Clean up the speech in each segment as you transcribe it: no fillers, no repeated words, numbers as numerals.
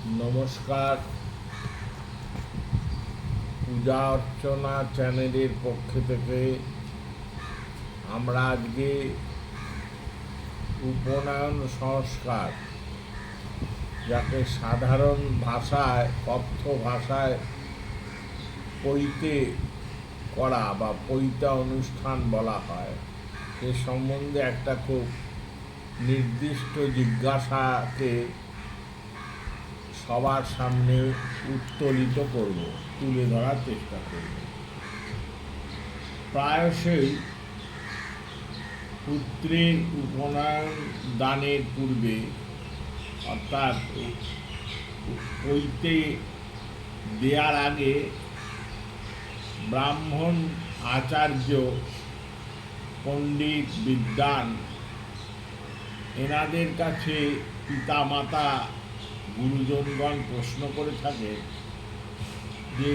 নমস্কার। পূজা অর্চনা চ্যানেলের পক্ষ থেকে আমরা আজকে উপনয়ন সংস্কার, যাকে সাধারণ ভাষায় কথ্য ভাষায় পৈতে করা বা পৈতা অনুষ্ঠান বলা হয়, সে সম্বন্ধে একটা খুব নির্দিষ্ট জিজ্ঞাসাকে সবার সামনে উত্তোলিত করব, তুলে ধরার চেষ্টা করব। প্রায়শই পুত্রের উপনয়ন দানের পূর্বে, অর্থাৎ পৈতে দেওয়ার আগে, ব্রাহ্মণ, আচার্য, পণ্ডিত, বিদ্বান এনাদের কাছে পিতামাতা গুরুজনগণ প্রশ্ন করে থাকে যে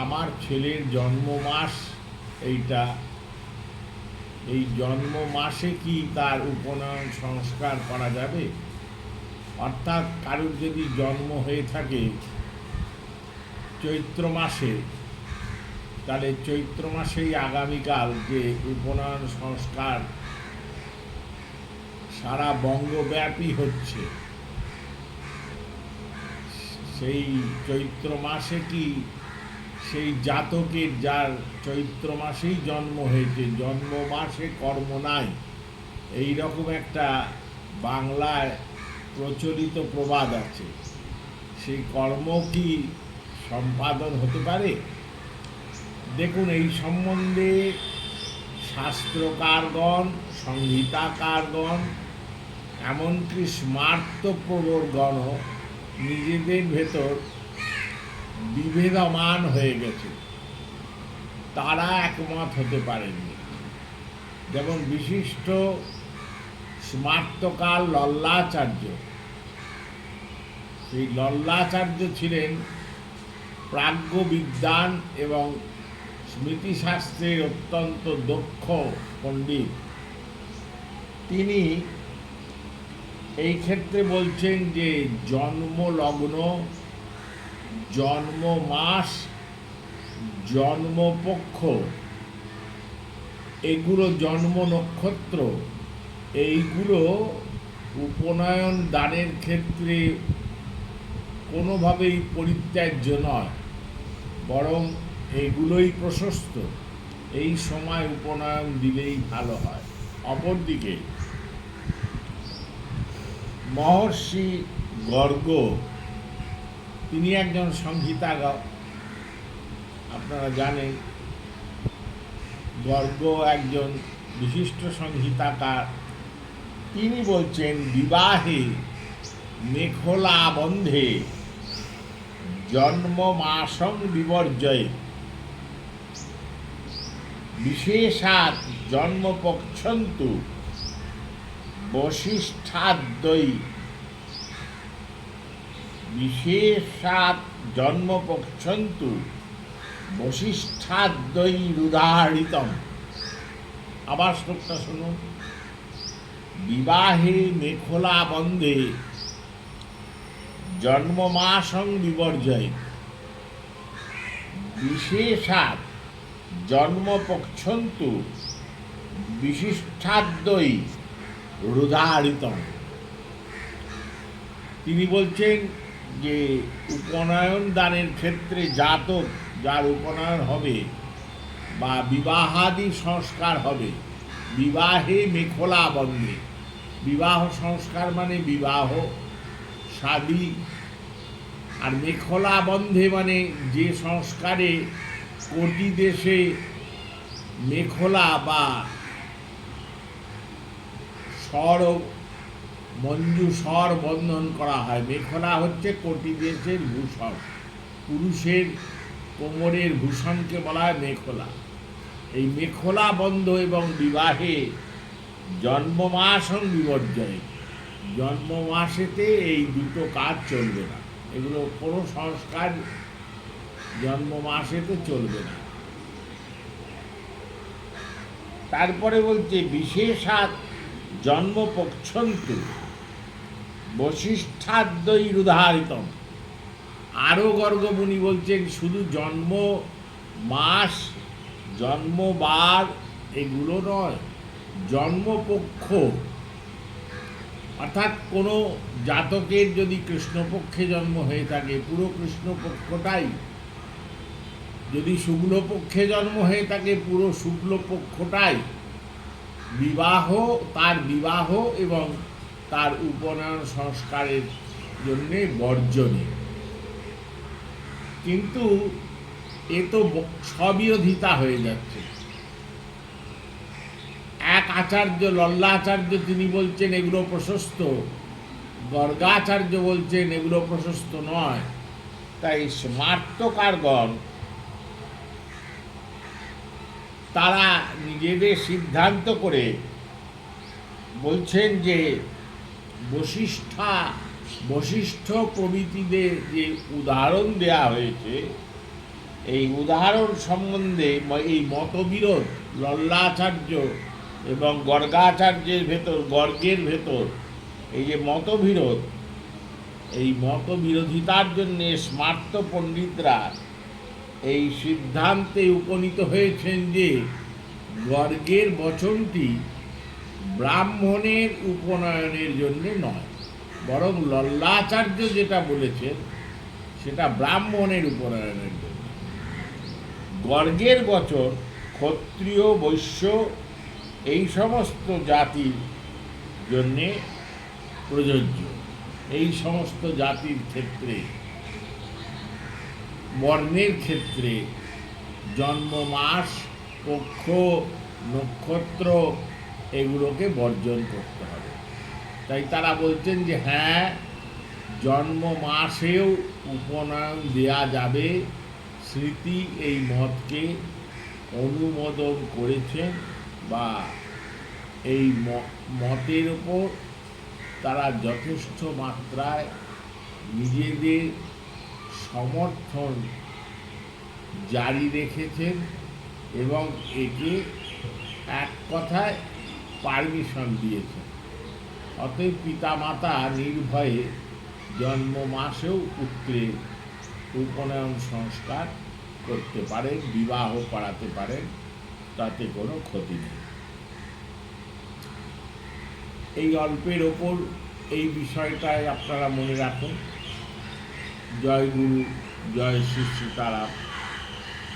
আমার ছেলের জন্ম মাস এইটা, এই জন্ম মাসে কি তার উপনয়ন সংস্কার করা যাবে? অর্থাৎ কারুর যদি জন্ম হয়ে থাকে চৈত্র মাসে, তাহলে চৈত্র মাসেই আগামীকাল যে উপনয়ন সংস্কার সারা বঙ্গব্যাপী হচ্ছে, সেই চৈত্র মাসে কি সেই জাতকের, যার চৈত্র মাসেই জন্ম হয়েছে, জন্ম মাসে কর্ম নাই, এই রকম একটা বাংলায় প্রচলিত প্রবাদ আছে, সেই কর্ম কি সম্পাদন হতে পারে? দেখুন, এই সম্বন্ধে শাস্ত্রকারগণ, সংহিতাকারগণ, এমনকি স্মার্তপ্রবরগণও নিজেদের ভেতর বিভেদমান হয়ে গেছে, তারা একমত হতে পারেননি। যেমন বিশিষ্ট স্মার্তকার লল্লাচার্য, সেই লল্লাচার্য ছিলেন প্রাজ্ঞ বিদ্বান এবং স্মৃতিশাস্ত্রের অত্যন্ত দক্ষ পণ্ডিত। তিনি এই ক্ষেত্রে বলছেন যে জন্মলগ্ন, জন্ম মাস, জন্মপক্ষ, এগুলো জন্ম নক্ষত্র, এইগুলো উপনয়ন দানের ক্ষেত্রে কোনোভাবেই পরিত্যাজ্য নয়, বরং এগুলোই প্রশস্ত। এই সময় উপনয়ন দিলেই ভালো হয়। অপরদিকে মহর্ষি গর্গ, তিনি একজন সংহিতাকার, আপনারা জানেন গর্গ একজন বিশিষ্ট সংহিতাকার। তিনি বলছেন বিবাহে মেখলা বন্ধে জন্ম মাসং বিবর্জয় বিশেষাৎ জন্মপক্ষন্তু বশিষ্ঠাদ্বৈ বিশেষাৎ জন্মপক্ষন্তু বশিষ্ঠাদ্বৈ রুদাহৃতম। আবার শ্লোকটা শুনুন। বিবাহে মেখলা বন্ধে জন্মমাসং বিবর্জয় বিশেষাৎ জন্মপক্ষন্তু বিশিষ্ঠাদ্বৈ রুদাহৃতম। তিনি বলছেন যে উপনয়ন দানের ক্ষেত্রে জাতক, যার উপনয়ন হবে বা বিবাহাদি সংস্কার হবে, বিবাহে মেখলা বন্ধে, বিবাহ সংস্কার মানে বিবাহ শাদী, আর মেখলা বন্ধে মানে যে সংস্কারে কোটি দেশে মেখলা বা স্বর মঞ্জু স্বর বন্ধন করা হয়। মেখলা হচ্ছে কোটি দেশের ভূষণ, পুরুষের কোমরের ভূষণকে বলা হয় মেখলা। এই মেখলা বন্ধ এবং বিবাহে জন্মমাসং বিবর্জয়, জন্ম মাসেতে এই দুটো কাজ চলবে না, এগুলো কোনো সংস্কার জন্ম মাসেতে চলবে না। তারপরে বলছে বিশেষাৎ জন্মপক্ষন্তু বশিষ্ঠাদ্বৈ রুধারিতম। আরও গর্গমুনি বলছেন শুধু জন্ম মাস, জন্মবার এগুলো নয়, জন্মপক্ষ, অর্থাৎ কোনো জাতকের যদি কৃষ্ণপক্ষে জন্ম হয়ে থাকে পুরো কৃষ্ণপক্ষটাই, যদি শুক্লপক্ষে জন্ম হয়ে থাকে পুরো শুক্লপক্ষটাই তার বিবাহ এবং তার উপনয়ন সংস্কারের জন্যে বর্জনীয়। কিন্তু এ তো স্ববিরোধিতা হয়ে যাচ্ছে। এক আচার্য লল্লাচার্য তিনি বলছেন এগুলো প্রশস্ত, গর্গাচার্য বলছেন এগুলো প্রশস্ত নয়। তাই স্মার্তকারগণ তারা নিজেদের সিদ্ধান্ত করে বলছেন যে বশিষ্ঠ প্রভৃতিদের যে উদাহরণ দেয়া হয়েছে, এই উদাহরণ সম্বন্ধে এই মতবিরোধ লল্লাচার্য এবং গর্গাচার্যের গর্গের ভেতর এই যে মতবিরোধ, এই মতবিরোধিতার জন্যে স্মার্ত পণ্ডিতরা এই সিদ্ধান্তে উপনীত হয়েছেন যে গর্গের বচনটি ব্রাহ্মণের উপনয়নের জন্য নয়, বরং লল্লাচার্য যেটা বলেছেন সেটা ব্রাহ্মণের উপনয়নের জন্য। গর্গের বচন ক্ষত্রিয়, বৈশ্য এই সমস্ত জাতির জন্যে প্রযোজ্য। এই সমস্ত জাতির ক্ষেত্রে, বর্ণের ক্ষেত্রে জন্ম মাস, পক্ষ, নক্ষত্র এগুলোকে বর্জন করতে হবে। তাই তারা বলছেন যে হ্যাঁ, জন্ম মাসেও উপনয়ন দেয়া যাবে। স্মৃতি এই মতকে অনুমোদন করেছেন বা এই মতের ওপর তারা যথেষ্ট মাত্রায় নিজেদের সমর্থন জারি রেখেছেন এবং একে এক কথায় পারমিশন দিয়েছেন। অতএব পিতামাতা নির্ভয়ে জন্ম মাসেও পুত্রের উপনয়ন সংস্কার করতে পারেন, বিবাহ করাতে পারেন, তাতে কোনো ক্ষতি নেই। এই অল্পের ওপর এই বিষয়টায় আপনারা মনে রাখুন। জয় গুরু, জয় শ্রী সীতারাম।